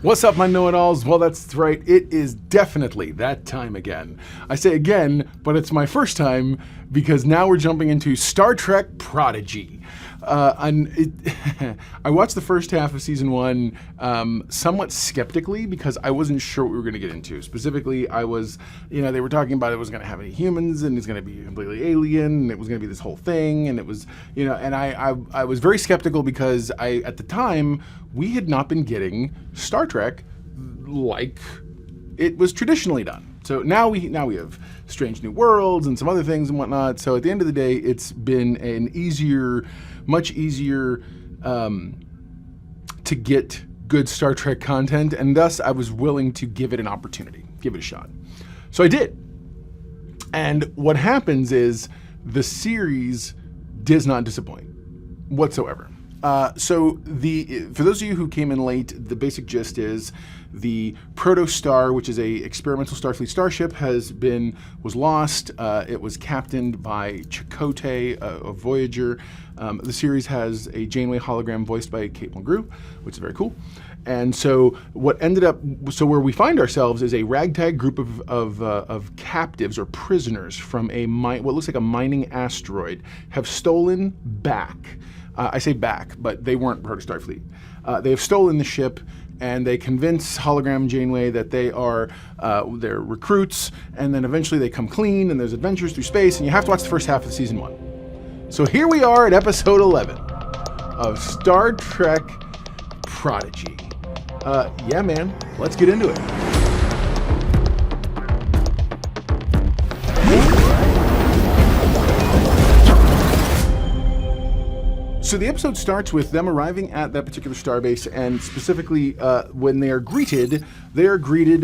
What's up, my know-it-alls? Well, that's right. It is definitely that time again. I say again, but it's my first time because now we're jumping into Star Trek Prodigy. I watched the first half of season 1 somewhat skeptically because I wasn't sure what we were going to get into. Specifically, I was, they were talking about it was going to have any humans and it's going to be completely alien and it was going to be this whole thing and it was, and I was very skeptical because at the time, we had not been getting Star Trek like it was traditionally done. So now we have Strange New Worlds and some other things and whatnot. So at the end of the day, it's been much easier to get good Star Trek content, and thus I was willing to give it an opportunity, give it a shot. So I did. And what happens is the series does not disappoint whatsoever. So for those of you who came in late, the basic gist is the Protostar, which is a experimental Starfleet starship, was lost. It was captained by Chakotay, a Voyager. The series has a Janeway hologram voiced by Kate Mulgrew, which is very cool. And so where we find ourselves is a ragtag group of captives or prisoners from what looks like a mining asteroid have stolen back. I say back, but they weren't part of Starfleet. They have stolen the ship, and they convince Hologram Janeway that they're recruits, and then eventually they come clean, and there's adventures through space, and you have to watch the first half of season 1. So here we are at episode 11 of Star Trek Prodigy. Yeah, man, let's get into it. So the episode starts with them arriving at that particular starbase, and specifically when they are greeted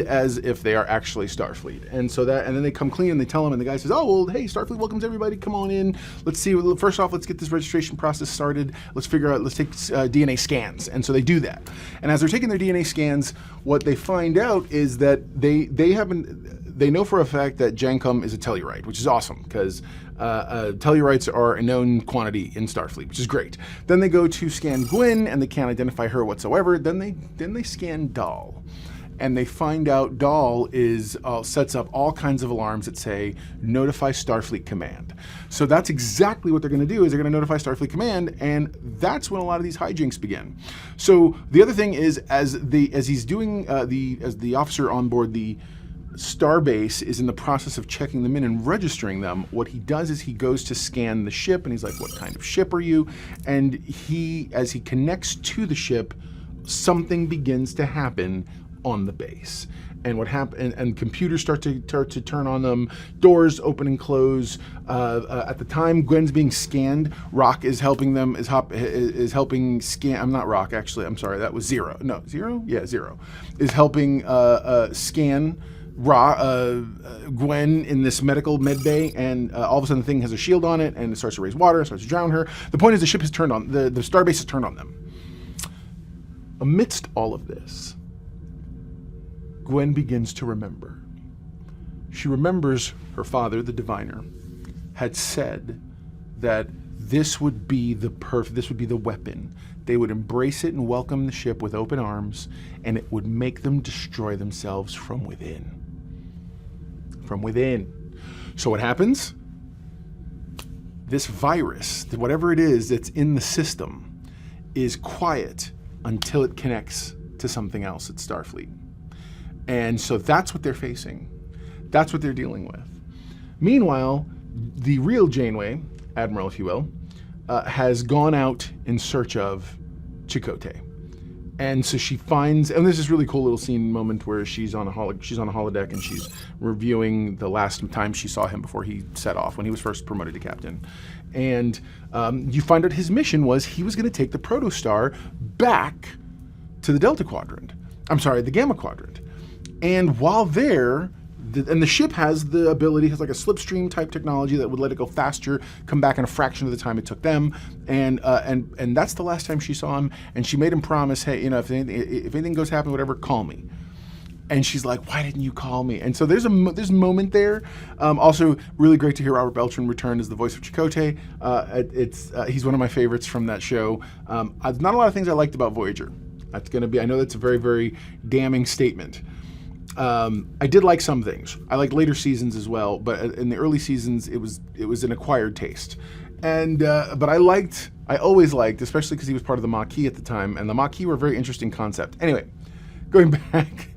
as if they are actually Starfleet. And then they come clean and they tell them, and the guy says, "Oh, well, hey, Starfleet welcomes everybody. Come on in. Let's see. First off, let's get this registration process started. Let's take DNA scans." And so they do that. And as they're taking their DNA scans, what they find out is that they know for a fact that Jankum is a Tellurite, which is awesome because Tellurites are a known quantity in Starfleet, which is great. Then they go to scan Gwen, and they can't identify her whatsoever. Then they scan Dahl, and they find out Dahl sets up all kinds of alarms that say notify Starfleet Command. So that's exactly what they're going to do. Is they're going to notify Starfleet Command, and that's when a lot of these hijinks begin. So the other thing is, as the officer on board the Starbase is in the process of checking them in and registering them, what he does is he goes to scan the ship, and he's like, "What kind of ship are you?" And as he connects to the ship, something begins to happen on the base. And what happened? And computers start to turn on them. Doors open and close. At the time Gwen's being scanned, Rock is helping them. Is helping scan. I'm not Rock, actually. I'm sorry. That was Zero. No, Zero. Yeah, Zero is helping scan Gwen in this med bay, and all of a sudden the thing has a shield on it, and it starts to raise water, it starts to drown her. The point is the ship has turned on, the starbase has turned on them. Amidst all of this, Gwen begins to remember. She remembers her father, the diviner, had said that this would be the weapon. They would embrace it and welcome the ship with open arms, and it would make them destroy themselves from within. From within. So what happens? This virus, whatever it is that's in the system, is quiet until it connects to something else at Starfleet. And so that's what they're facing. That's what they're dealing with. Meanwhile, the real Janeway, Admiral, if you will, has gone out in search of Chakotay. And so she finds, and there's this really cool little scene moment where she's on a holodeck and she's reviewing the last time she saw him before he set off when he was first promoted to captain. And you find out his mission was he was going to take the Protostar back to the the Gamma Quadrant. And while there, and the ship has the ability, has like a slipstream type technology that would let it go faster, come back in a fraction of the time it took them, and that's the last time she saw him. And she made him promise, hey, if anything goes happen, whatever, call me. And she's like, why didn't you call me? And so there's a moment there. Also, really great to hear Robert Beltran return as the voice of Chakotay. He's one of my favorites from that show. Not a lot of things I liked about Voyager. That's going to be, I know that's a very, very damning statement. I did like some things. I liked later seasons as well, but in the early seasons, it was an acquired taste. And but I always liked, especially because he was part of the Maquis at the time, and the Maquis were a very interesting concept. Anyway, going back,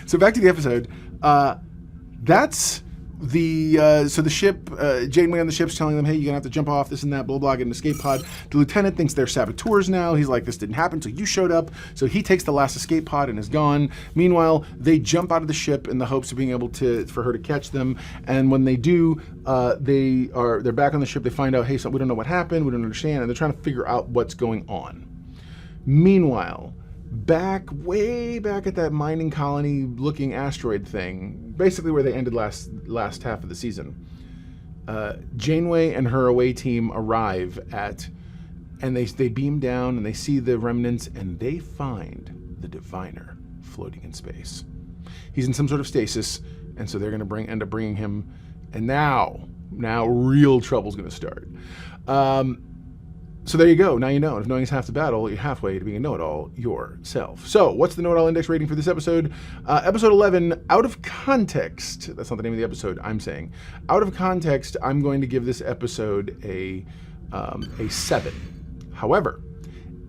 so back to the episode. That's so the ship, Janeway on the ship's telling them, hey, you're gonna have to jump off this and that, blah, blah, get an escape pod. The lieutenant thinks they're saboteurs now. He's like, this didn't happen until you showed up. So he takes the last escape pod and is gone. Meanwhile, they jump out of the ship in the hopes of being able for her to catch them. And when they do, they're back on the ship. They find out, hey, so we don't know what happened. We don't understand. And they're trying to figure out what's going on. Meanwhile, way back at that mining colony looking asteroid thing, basically where they ended last half of the season, Janeway and her away team arrive and they beam down and they see the remnants and they find the Diviner floating in space. He's in some sort of stasis, and so they're going to end up bringing him, and now real trouble's going to start. So there you go. Now you know. If knowing is half the battle, you're halfway to being a know-it-all yourself. So what's the know-it-all index rating for this episode? Episode 11, out of context. That's not the name of the episode, I'm saying. Out of context, I'm going to give this episode a 7. However,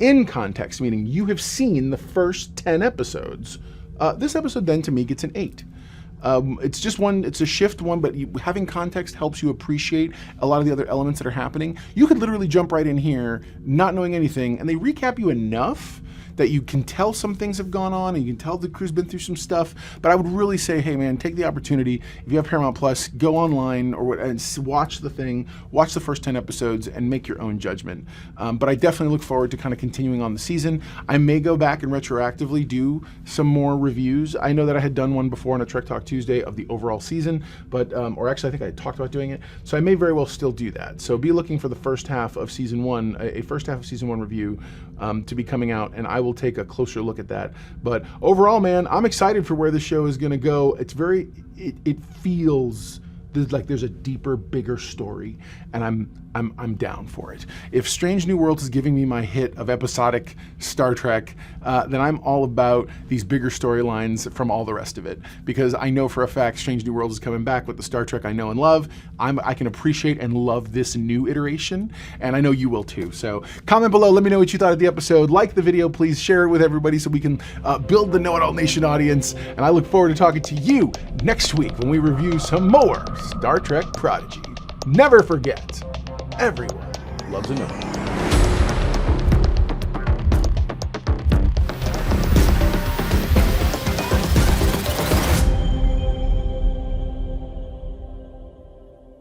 in context, meaning you have seen the first 10 episodes, this episode then to me gets an 8. It's just it's a shift one, but having context helps you appreciate a lot of the other elements that are happening. You could literally jump right in here, not knowing anything, and they recap you enough that you can tell some things have gone on, and you can tell the crew's been through some stuff. But I would really say, hey man, take the opportunity. If you have Paramount Plus, go online and watch the thing, watch the first 10 episodes, and make your own judgment. But I definitely look forward to kind of continuing on the season. I may go back and retroactively do some more reviews. I know that I had done one before on a Trek Talk Tuesday of the overall season, but or actually I think I talked about doing it. So I may very well still do that. So be looking for the first half of season 1, a first half of season 1 review to be coming out, and I will take a closer look at that. But overall, man, I'm excited for where the show is going to go. It's it feels like there's a deeper, bigger story, and I'm down for it. If Strange New Worlds is giving me my hit of episodic Star Trek, then I'm all about these bigger storylines from all the rest of it, because I know for a fact Strange New Worlds is coming back with the Star Trek I know and love. I can appreciate and love this new iteration, and I know you will too. So comment below, let me know what you thought of the episode. Like the video, please share it with everybody so we can build the Know-It-All Nation audience, and I look forward to talking to you next week when we review some more Star Trek Prodigy. Never forget, everyone loves a know-it-all.